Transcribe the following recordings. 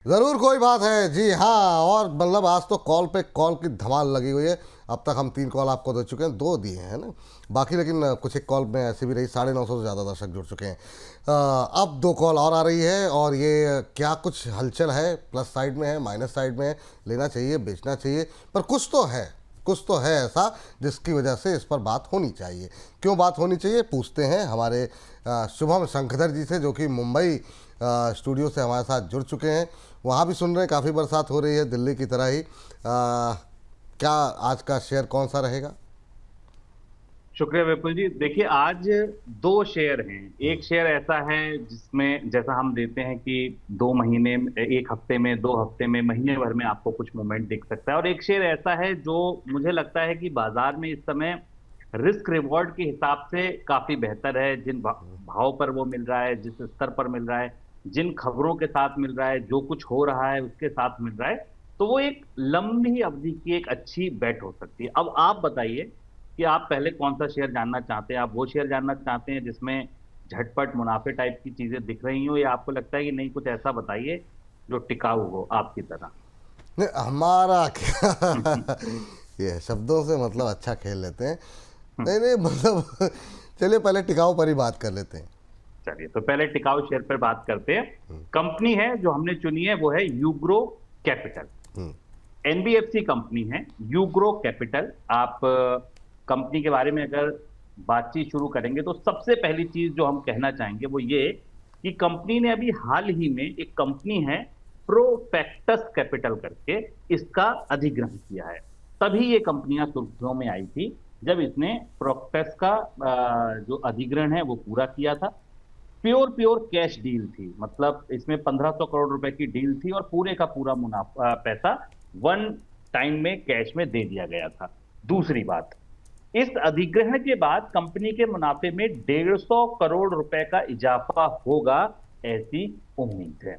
ज़रूर कोई बात है जी हाँ। और मतलब आज तो कॉल पे कॉल की धमाल लगी हुई है। अब तक हम 3 कॉल आपको दे चुके हैं, 2 दिए हैं ना बाकी, लेकिन कुछ एक कॉल में ऐसी भी रही, 950 से ज़्यादा दर्शक जुड़ चुके हैं। अब 2 कॉल और आ रही है और ये क्या कुछ हलचल है, प्लस साइड में है, माइनस साइड में है, लेना चाहिए बेचना चाहिए, पर कुछ तो है ऐसा जिसकी वजह से इस पर बात होनी चाहिए। क्यों बात होनी चाहिए पूछते हैं हमारे शुभम शंखधर जी से, जो कि मुंबई स्टूडियो से हमारे साथ जुड़ चुके हैं। वहाँ भी सुन रहे हैं, काफ़ी बरसात हो रही है दिल्ली की तरह ही। क्या आज का शेयर कौन सा रहेगा? शुक्रिया विपुल जी। देखिए, आज दो शेयर हैं। एक शेयर ऐसा है जिसमें जैसा हम देते हैं कि 2 महीने, 1 हफ्ते में, 2 हफ्ते में, महीने भर में आपको कुछ मूवमेंट दिख सकता है। और एक शेयर ऐसा है जो मुझे लगता है कि बाजार में इस समय रिस्क रिवॉर्ड के हिसाब से काफी बेहतर है। जिन भाव पर वो मिल रहा है, जिस स्तर पर मिल रहा है, जिन खबरों के साथ मिल रहा है, जो कुछ हो रहा है उसके साथ मिल रहा है, तो वो एक लंबी अवधि की एक अच्छी बेट हो सकती है। अब आप बताइए कि आप पहले कौन सा शेयर जानना चाहते हैं। आप वो शेयर जानना चाहते हैं जिसमें झटपट मुनाफे टाइप की चीजें दिख रही हो, या आपको लगता है कि नहीं, कुछ ऐसा बताइए जो टिकाऊ हो आपकी तरह। नहीं, हमारा क्या ये शब्दों से मतलब अच्छा खेल लेते हैं। नहीं नहीं मतलब चलिए पहले टिकाऊ पर ही बात कर लेते हैं। चलिए, तो पहले टिकाऊ शेयर पर बात करते हैं। कंपनी है जो हमने चुनी है वो है यूग्रो कैपिटल। हम्म। एनबीएफसी कंपनी है यूग्रो कैपिटल। आप कंपनी के बारे में अगर बातचीत शुरू करेंगे तो सबसे पहली चीज जो हम कहना चाहेंगे वो ये कि कंपनी ने अभी हाल ही में, एक कंपनी है प्रोफेक्टस कैपिटल करके, इसका अधिग्रहण किया है। तभी ये कंपनियां सुर्खियों में आई थी जब इसने प्रोफेक्टस का जो अधिग्रहण है वो पूरा किया था। प्योर प्योर कैश डील थी, मतलब इसमें 1500 करोड़ रुपए की डील थी और पूरे का पूरा मुनाफा पैसा वन टाइम में कैश में दे दिया गया था। दूसरी बात, इस अधिग्रहण के बाद कंपनी के मुनाफे में 150 करोड़ रुपए का इजाफा होगा, ऐसी उम्मीद है।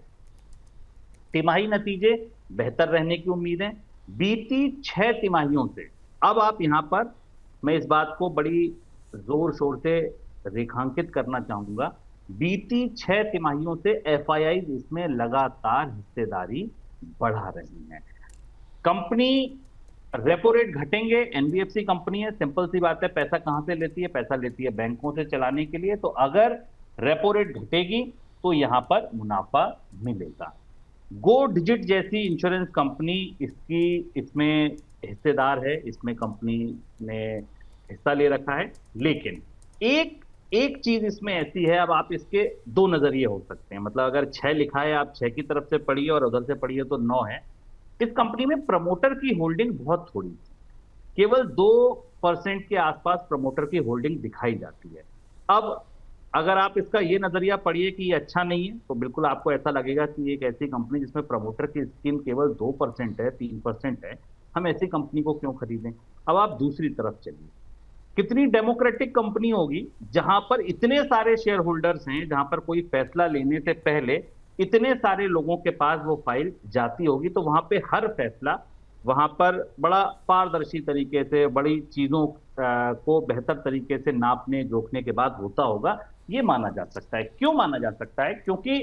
तिमाही नतीजे बेहतर रहने की उम्मीद है। बीती 6 तिमाहियों से, अब आप यहां पर, मैं इस बात को बड़ी जोर शोर से रेखांकित करना चाहूंगा, बीती 6 तिमाहियों से एफआईआई इसमें लगातार हिस्सेदारी बढ़ा रही है। कंपनी रेपो रेट घटेंगे, एनबीएफसी कंपनी है, सिंपल सी बात है। पैसा कहां से लेती है? पैसा लेती है बैंकों से चलाने के लिए। तो अगर रेपो रेट घटेगी तो यहां पर मुनाफा मिलेगा। गो डिजिट जैसी इंश्योरेंस कंपनी इसकी इसमें हिस्सेदार है, इसमें कंपनी ने हिस्सा ले रखा है। लेकिन एक एक चीज इसमें ऐसी है, अब आप इसके दो नजरिए हो सकते हैं। मतलब अगर 6 लिखा है, आप 6 की तरफ से पढ़िए और उधर से पढ़िए तो 9 है। इस कंपनी में प्रमोटर की होल्डिंग बहुत थोड़ी थी, केवल 2% के आसपास प्रमोटर की होल्डिंग दिखाई जाती है। अब अगर आप इसका ये नजरिया पढ़िए कि ये अच्छा नहीं है, तो बिल्कुल आपको ऐसा लगेगा कि एक ऐसी कंपनी जिसमें प्रमोटर की स्कीम केवल 2% है, 3% है, हम ऐसी कंपनी को क्यों खरीदें। अब आप दूसरी तरफ चलिए, कितनी डेमोक्रेटिक कंपनी होगी जहां पर इतने सारे शेयर होल्डर्स हैं, जहां पर कोई फैसला लेने से पहले इतने सारे लोगों के पास वो फाइल जाती होगी, तो वहां पे हर फैसला वहां पर बड़ा पारदर्शी तरीके से, बड़ी चीजों को बेहतर तरीके से नापने जोखने के बाद होता होगा, ये माना जा सकता है। क्यों माना जा सकता है? क्योंकि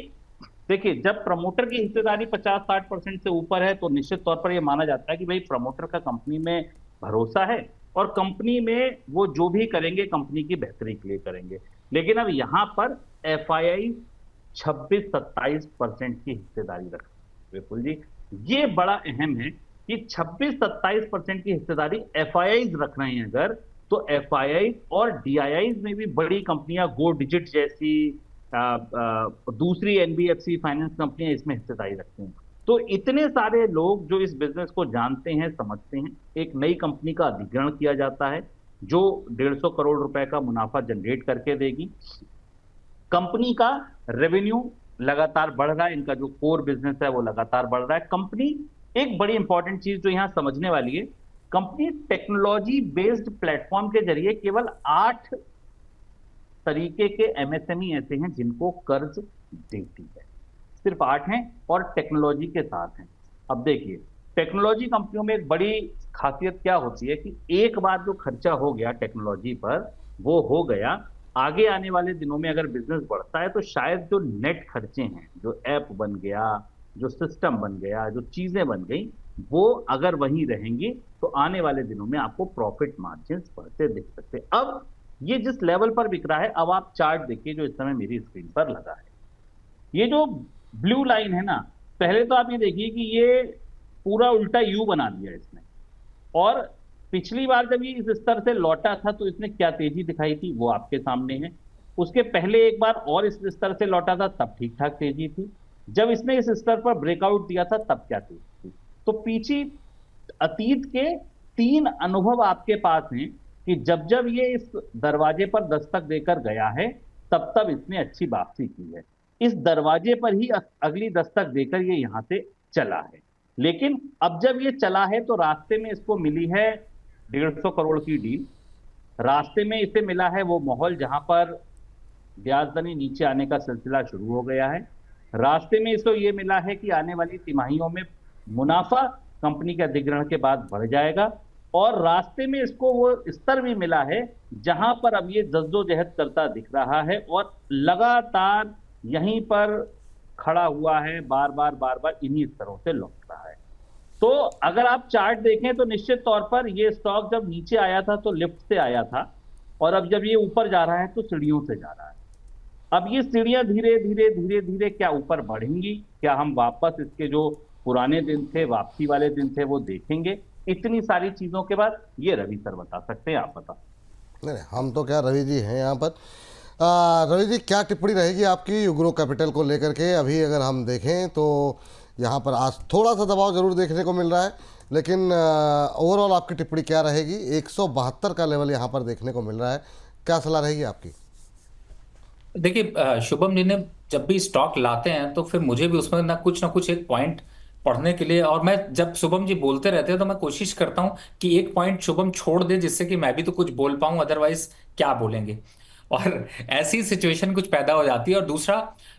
देखिए, जब प्रमोटर की हिस्सेदारी 50-60% से ऊपर है तो निश्चित तौर पर यह माना जाता है कि भाई प्रमोटर का कंपनी में भरोसा है और कंपनी में वो जो भी करेंगे कंपनी की बेहतरी के लिए करेंगे। लेकिन अब यहां पर एफआईआई 26-27% की हिस्सेदारी रख रही है विपुल जी। ये बड़ा अहम है कि 26-27% की हिस्सेदारी एफआईआई रख रहे हैं अगर, तो एफआईआई और डीआईआई में भी बड़ी कंपनियां, गो डिजिट जैसी दूसरी एनबीएफसी फाइनेंस कंपनियां इसमें हिस्सेदारी रखती हैं। तो इतने सारे लोग जो इस बिजनेस को जानते हैं, समझते हैं, एक नई कंपनी का अधिग्रहण किया जाता है जो 150 करोड़ रुपए का मुनाफा जनरेट करके देगी। कंपनी का रेवेन्यू लगातार बढ़ रहा है, इनका जो कोर बिजनेस है वो लगातार बढ़ रहा है। कंपनी, एक बड़ी इंपॉर्टेंट चीज जो यहां समझने वाली है, कंपनी टेक्नोलॉजी बेस्ड प्लेटफॉर्म के जरिए केवल 8 तरीके के एमएसएमई ऐसे हैं जिनको कर्ज देती है। सिर्फ 8 हैं और टेक्नोलॉजी के साथ हैं। अब देखिए, टेक्नोलॉजी कंपनियों में एक बड़ी खासियत क्या होती है कि एक बार जो खर्चा हो गया टेक्नोलॉजी पर, वो हो गया। आगे आने वाले दिनों में अगर बिजनेस बढ़ता है तो शायद जो नेट खर्चे हैं, जो ऐप बन गया जो सिस्टम बन गया, जो चीजें बन गई, वो अगर वहीं रहेंगी तो आने वाले दिनों में आपको प्रॉफिट मार्जिन बढ़ते दिख सकते हैं। अब ये जिस लेवल पर बिक रहा है, अब आप चार्ट देखिए जो इस समय मेरी स्क्रीन पर लगा है। ये जो ब्लू लाइन है ना, पहले तो आप ये देखिए कि ये पूरा उल्टा यू बना दिया इसने। और पिछली बार जब ये इस स्तर से लौटा था तो इसने क्या तेजी दिखाई थी वो आपके सामने है। उसके पहले एक बार और इस स्तर से लौटा था, तब ठीक ठाक तेजी थी। जब इसने इस स्तर पर ब्रेकआउट दिया था तब क्या तेजी थी। तो पीछे अतीत के 3 अनुभव आपके पास हैं कि जब जब ये इस दरवाजे पर दस्तक देकर गया है तब तब इसने अच्छी वापसी की है। इस दरवाजे पर ही अगली दस्तक देकर ये यहां से चला है। लेकिन अब जब ये चला है तो रास्ते में इसको मिली है 150 करोड़ की डील। रास्ते में इसे मिला है वो माहौल जहां पर ब्याज दरें नीचे आने का सिलसिला शुरू हो गया है। रास्ते में इसको ये मिला है कि आने वाली तिमाहियों में मुनाफा कंपनी के अधिग्रहण के बाद बढ़ जाएगा। और रास्ते में इसको वो स्तर भी मिला है जहां पर अब ये जद्दोजहद करता दिख रहा है और लगातार यहीं पर खड़ा हुआ है, बार बार इन्हीं स्तरों से लौट रहा है। तो अगर आप चार्ट देखें तो निश्चित तौर पर ये स्टॉक जब नीचे आया था तो लिफ्ट से आया था, और अब जब ये ऊपर जा रहा है तो सीढ़ियों से जा रहा है। अब ये सीढ़ियां धीरे धीरे धीरे धीरे क्या ऊपर बढ़ेंगी, क्या हम वापस इसके जो पुराने दिन थे, वापसी वाले दिन थे, वो देखेंगे? इतनी सारी चीजों के बाद ये रवि सर बता सकते हैं, आप बता। नहीं नहीं, हम तो क्या, रवि जी हैं यहाँ पर। रवि जी, क्या टिप्पणी रहेगी आपकी यूग्रो कैपिटल को लेकर के? अभी अगर हम देखें तो यहाँ पर आज थोड़ा सा दबाव जरूर देखने को मिल रहा है, लेकिन ओवरऑल आपकी टिप्पणी क्या रहेगी? 172 का लेवल यहाँ पर देखने को मिल रहा है, क्या सलाह रहेगी आपकी? देखिए शुभम जी ने जब भी स्टॉक लाते हैं तो फिर मुझे भी उसमें ना कुछ एक पॉइंट पढ़ने के लिए, और मैं जब शुभम जी बोलते रहते हैं तो मैं कोशिश करता हूं कि एक पॉइंट शुभम छोड़ दे जिससे कि मैं भी तो कुछ बोल पाऊं, अदरवाइज क्या बोलेंगे। और ऐसी सिचुएशन कुछ पैदा हो जाती है। और दूसरा,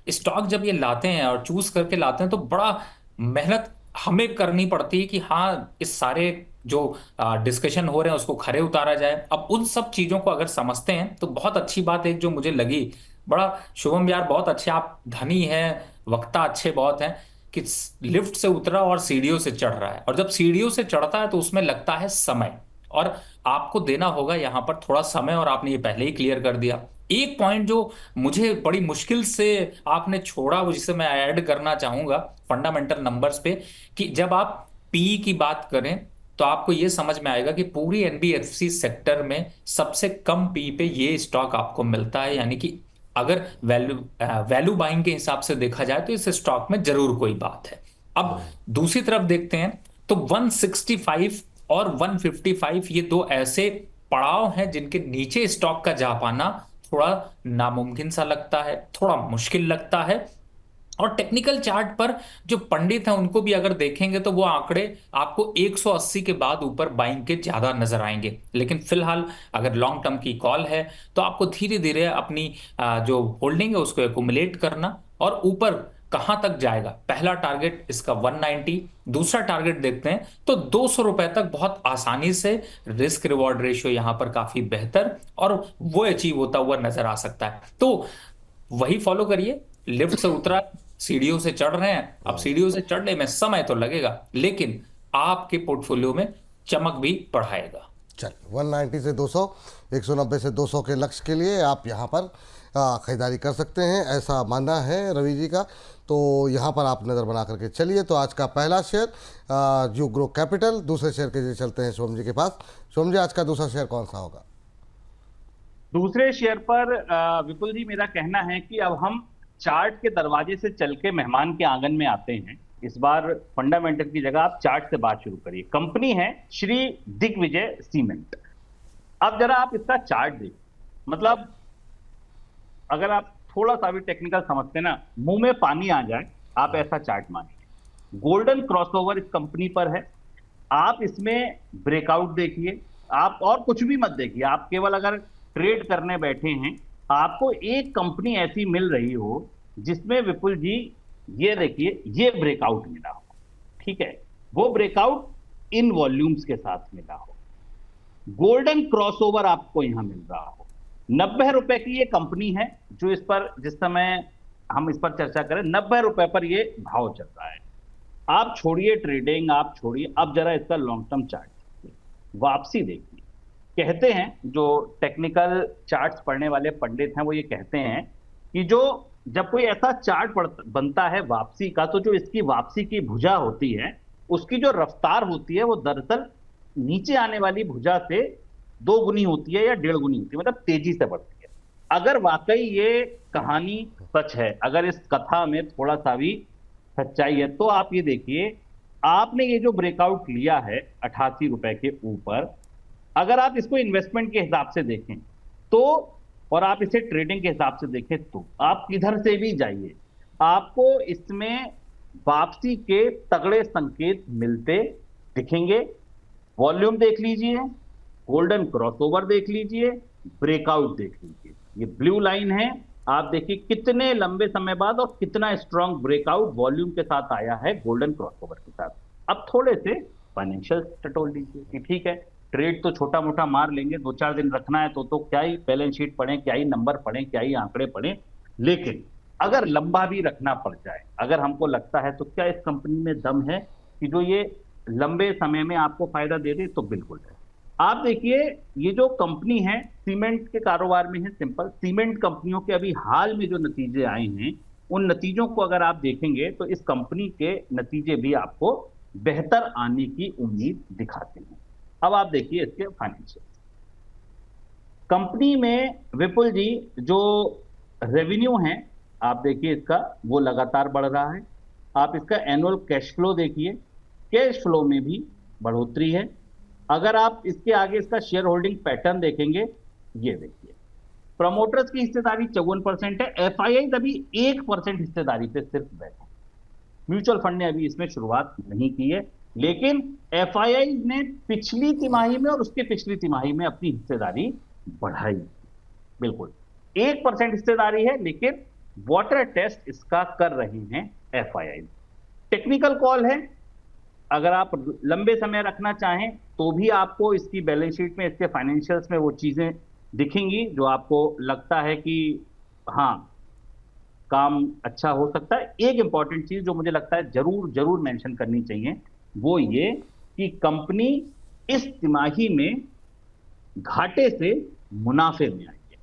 स्टॉक जब ये लाते हैं और चूज करके लाते हैं तो बड़ा मेहनत हमें करनी पड़ती है कि हाँ इस सारे जो डिस्कशन हो रहे हैं उसको खरे उतारा जाए। अब उन सब चीजों को अगर समझते हैं तो बहुत अच्छी बात है जो मुझे लगी, बड़ा शुभम यार बहुत अच्छे आप धनी हैं, वक्ता अच्छे बहुत हैं, कि लिफ्ट से उतरा और सीढ़ियों से चढ़ रहा है। और जब सीढ़ियों से चढ़ता है तो उसमें लगता है समय, और आपको देना होगा यहां पर थोड़ा समय, और आपने ये पहले ही क्लियर कर दिया। एक पॉइंट जो मुझे बड़ी मुश्किल से आपने छोड़ा, वो जिसे मैं ऐड करना चाहूंगा फंडामेंटल नंबर्स पे, कि जब आप पी की बात करें तो आपको ये समझ में आएगा कि पूरी एनबीएफसी सेक्टर में सबसे कम पी पे ये स्टॉक आपको मिलता है। यानी कि अगर वैल्यू बाइंग के हिसाब से देखा जाए तो इस स्टॉक में जरूर कोई बात है। अब दूसरी तरफ देखते हैं तो 165 और 155 ये दो ऐसे पड़ाव हैं जिनके नीचे स्टॉक का जा पाना थोड़ा नामुमकिन सा लगता है, थोड़ा मुश्किल लगता है। और टेक्निकल चार्ट पर जो पंडित हैं उनको भी अगर देखेंगे तो वो आंकड़े आपको 180 के बाद ऊपर बाइंग के ज्यादा नजर आएंगे। लेकिन फिलहाल अगर लॉन्ग टर्म की कॉल है तो आपको धीरे धीरे अपनी जो होल्डिंग है उसको एक्युमुलेट करना, और ऊपर कहां तक जाएगा। पहला टारगेट इसका 190, दूसरा टारगेट देखते हैं तो 200 रुपए तक बहुत आसानी से, रिस्क रिवॉर्ड रेशियो यहां पर काफी बेहतर, और वो अचीव होता हुआ नजर आ सकता है। तो वही फॉलो करिए, लिफ्ट से उतरा, सीढ़ियों से चढ़ रहे हैं, अब सीढ़ियों से चढ़ने में समय तो लगेगा लेकिन आपके पोर्टफोलियो में चमक भी बढ़ाएगा। चल 190 से 200, 190 से 200 के लक्ष्य के लिए आप यहाँ पर खरीदारी कर सकते हैं, ऐसा मानना है रवि जी का। तो यहाँ पर आप नज़र बना करके चलिए। तो आज का पहला शेयर यूग्रो कैपिटल, दूसरे शेयर के लिए चलते हैं सोम जी के पास। सोम जी, आज का दूसरा शेयर कौन सा होगा? दूसरे शेयर पर विपुल जी, मेरा कहना है कि अब हम चार्ट के दरवाजे से चल के मेहमान के आंगन में आते हैं। इस बार फंडामेंटल की जगह आप चार्ट से बात शुरू करिए। कंपनी है श्री दिग्विजय सीमेंट। अब जरा आप इसका चार्ट देखिए, मतलब अगर आप थोड़ा सा भी टेक्निकल समझते ना, मुंह में पानी आ जाए, आप ऐसा चार्ट मानिए। गोल्डन क्रॉसओवर इस कंपनी पर है। आप इसमें ब्रेकआउट देखिए, आप और कुछ भी मत देखिए, आप केवल अगर ट्रेड करने बैठे हैं, आपको एक कंपनी ऐसी मिल रही हो जिसमें विपुल जी ये देखिए, ये ब्रेकआउट मिला हो, ठीक है, वो ब्रेकआउट इन वॉल्यूम्स के साथ मिला हो, गोल्डन क्रॉसओवर आपको यहां मिल रहा हो। 90 रुपए की ये कंपनी है जो इस पर, जिस समय हम इस पर चर्चा करें, 90 रुपए पर ये भाव चल रहा है। आप छोड़िए ट्रेडिंग, आप छोड़िए, अब जरा इसका लॉन्ग टर्म चार्ट देखिए, वापसी देखिए। कहते हैं जो टेक्निकल चार्ट्स पढ़ने वाले पंडित हैं वो ये कहते हैं कि जो जब कोई ऐसा चार्ट बनता है वापसी का, तो जो इसकी वापसी की भुजा होती है उसकी जो रफ्तार होती है वो दरअसल नीचे आने वाली भुजा से 2 गुनी होती है या 1.5 गुनी होती है, मतलब तेजी से बढ़ती है। अगर वाकई ये कहानी सच है, अगर इस कथा में थोड़ा सा भी सच्चाई है, तो आप ये देखिए, आपने ये जो ब्रेकआउट लिया है 88 रुपए के ऊपर, अगर आप इसको इन्वेस्टमेंट के हिसाब से देखें तो, और आप इसे ट्रेडिंग के हिसाब से देखें तो, आप किधर से भी जाइए आपको इसमें वापसी के तगड़े संकेत मिलते दिखेंगे। वॉल्यूम देख लीजिए, गोल्डन क्रॉसओवर देख लीजिए, ब्रेकआउट देख लीजिए, ये ब्लू लाइन है। आप देखिए कितने लंबे समय बाद और कितना स्ट्रांग ब्रेकआउट वॉल्यूम के साथ आया है गोल्डन क्रॉसओवर के साथ। अब थोड़े से फाइनेंशियल टटोल लीजिए कि ठीक है, ट्रेड तो छोटा मोटा मार लेंगे, 2-4 दिन रखना है तो क्या ही बैलेंस शीट पढ़ें, क्या ही नंबर पढ़ें, क्या ही आंकड़े पढ़ें। लेकिन अगर लंबा भी रखना पड़ जाए, अगर हमको लगता है तो क्या इस कंपनी में दम है कि जो ये लंबे समय में आपको फायदा दे दे, तो बिल्कुल है। आप देखिए ये जो कंपनी है सीमेंट के कारोबार में है, सिंपल सीमेंट कंपनियों के अभी हाल में जो नतीजे आए हैं, उन नतीजों को अगर आप देखेंगे तो इस कंपनी के नतीजे भी आपको बेहतर आने की उम्मीद दिखाते हैं। अब आप देखिए इसके फाइनेंशियल कंपनी में विपुल जी जो रेवेन्यू है, आप देखिए इसका वो लगातार बढ़ रहा है। आप इसका एनुअल कैश फ्लो देखिए, कैश फ्लो में भी बढ़ोतरी है। अगर आप इसके आगे इसका शेयर होल्डिंग पैटर्न देखेंगे, ये देखिए प्रमोटर्स की हिस्सेदारी 54% है, एफआईआई अभी 1% हिस्सेदारी पे सिर्फ बैठे। म्यूचुअल फंड ने अभी इसमें शुरुआत नहीं की है, लेकिन एफआईआई ने पिछली तिमाही में और उसके पिछली तिमाही में अपनी हिस्सेदारी बढ़ाई। बिल्कुल 1% हिस्सेदारी है, लेकिन वाटर टेस्ट इसका कर रहे हैं एफआईआई। टेक्निकल कॉल है, अगर आप लंबे समय रखना चाहें तो भी आपको इसकी बैलेंस शीट में, इसके फाइनेंशियल्स में वो चीजें दिखेंगी जो आपको लगता है कि हाँ काम अच्छा हो सकता है। एक इंपॉर्टेंट चीज जो मुझे लगता है जरूर जरूर मेंशन करनी चाहिए, वो ये कि कंपनी इस तिमाही में घाटे से मुनाफे में आई है।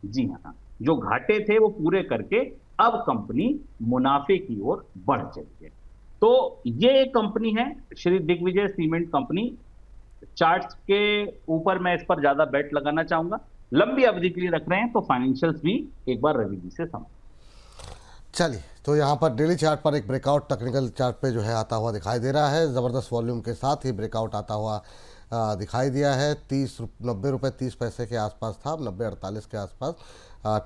जी हाँ, जो घाटे थे वो पूरे करके अब कंपनी मुनाफे की ओर बढ़ चली है। तो ये एक कंपनी है श्री दिग्विजय सीमेंट कंपनी। चार्ट्स के ऊपर मैं इस पर ज्यादा बेट लगाना चाहूंगा, लंबी अवधि के लिए रख रहे हैं तो फाइनेंशियल्स भी एक बार रवि जी से समझ। चलिए, तो यहाँ पर डेली चार्ट पर एक ब्रेकआउट टेक्निकल चार्ट पे जो है आता हुआ दिखाई दे रहा है। ज़बरदस्त वॉल्यूम के साथ ही ब्रेकआउट आता हुआ दिखाई दिया है। 90 रुपये 30 पैसे के आसपास था, 90-48 के आसपास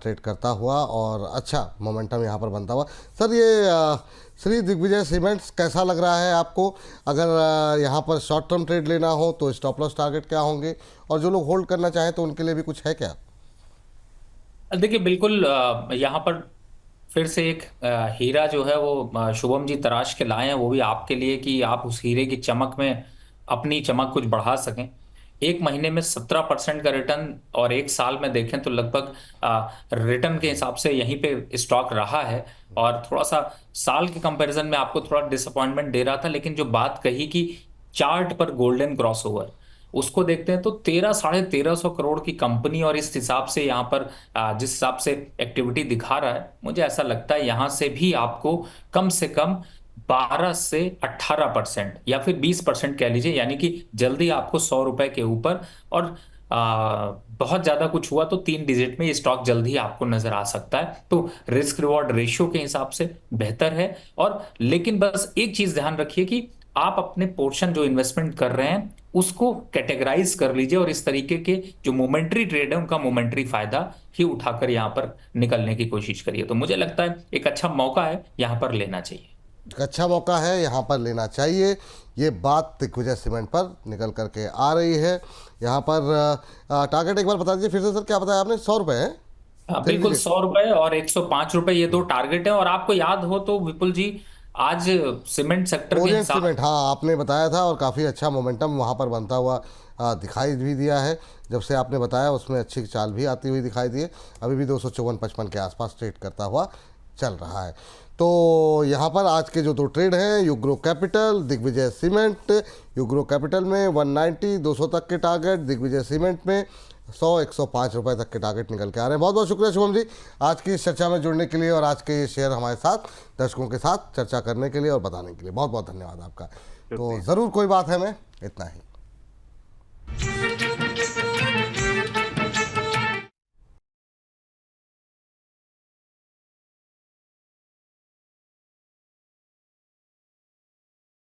ट्रेड करता हुआ और अच्छा मोमेंटम यहाँ पर बनता हुआ। सर ये श्री दिग्विजय सीमेंट्स कैसा लग रहा है आपको? अगर यहाँ पर शॉर्ट टर्म ट्रेड लेना हो तो स्टॉप लॉस टारगेट क्या होंगे, और जो लोग होल्ड करना चाहें तो उनके लिए भी कुछ है क्या? देखिए बिल्कुल, यहाँ पर फिर से एक हीरा जो है वो शुभम जी तराश के लाए हैं, वो भी आपके लिए, कि आप उस हीरे की चमक में अपनी चमक कुछ बढ़ा सकें। एक महीने में 17% का रिटर्न, और एक साल में देखें तो लगभग रिटर्न के हिसाब से यहीं पे स्टॉक रहा है। और थोड़ा सा साल के कंपैरिजन में आपको थोड़ा डिसअपॉइंटमेंट दे रहा था, लेकिन जो बात कही कि चार्ट पर गोल्डन क्रॉसओवर, उसको देखते हैं तो 1300-1350 करोड़ की कंपनी, और इस हिसाब से यहाँ पर जिस हिसाब से एक्टिविटी दिखा रहा है, मुझे ऐसा लगता है यहाँ से भी आपको कम से कम 12 से 18% या फिर 20% कह लीजिए, यानी कि जल्दी आपको 100 रुपए के ऊपर, और बहुत ज्यादा कुछ हुआ तो 3 डिजिट में ये स्टॉक जल्दी आपको नजर आ सकता है। तो रिस्क रिवॉर्ड रेशियो के हिसाब से बेहतर है। और लेकिन बस एक चीज ध्यान रखिए कि आप अपने पोर्शन जो इन्वेस्टमेंट कर रहे हैं उसको कैटेगराइज कर लीजिए, और इस तरीके के जो मोमेंट्री ट्रेड है उनका मोमेंट्री फायदा ही उठाकर यहाँ पर निकलने की कोशिश करिए। तो मुझे लगता है एक अच्छा मौका है, यहाँ पर लेना चाहिए। अच्छा मौका है, यहाँ पर लेना चाहिए। ये बात दिग्विजय सीमेंट पर निकल करके आ रही है। यहाँ पर टारगेट एक बार बता दीजिए फिर से सर, क्या बताया आपने? 100 रुपये है? बिल्कुल 100 रुपए और 105 रुपए, ये 2 टारगेट है। और आपको याद हो तो विपुल जी, आज सीमेंट सेक्टर के ओरिएंट हिसाब, सीमेंट, हाँ आपने बताया था, और काफ़ी अच्छा मोमेंटम वहाँ पर बनता हुआ दिखाई भी दिया है। जब से आपने बताया उसमें अच्छी चाल भी आती हुई दिखाई दी है। अभी भी 254-55 के आसपास ट्रेड करता हुआ चल रहा है। तो यहाँ पर आज के जो दो ट्रेड हैं, यूग्रो कैपिटल, दिग्विजय सीमेंट। यूग्रो कैपिटल में 190 200 तक के टारगेट, दिग्विजय सीमेंट में 100 105 रुपए तक के टारगेट निकल के आ रहे हैं। बहुत बहुत शुक्रिया शुभम जी आज की इस चर्चा में जुड़ने के लिए और आज के शेयर हमारे साथ दर्शकों के साथ चर्चा करने के लिए और बताने के लिए। बहुत बहुत धन्यवाद आपका। तो ज़रूर कोई बात है, मैं इतना ही।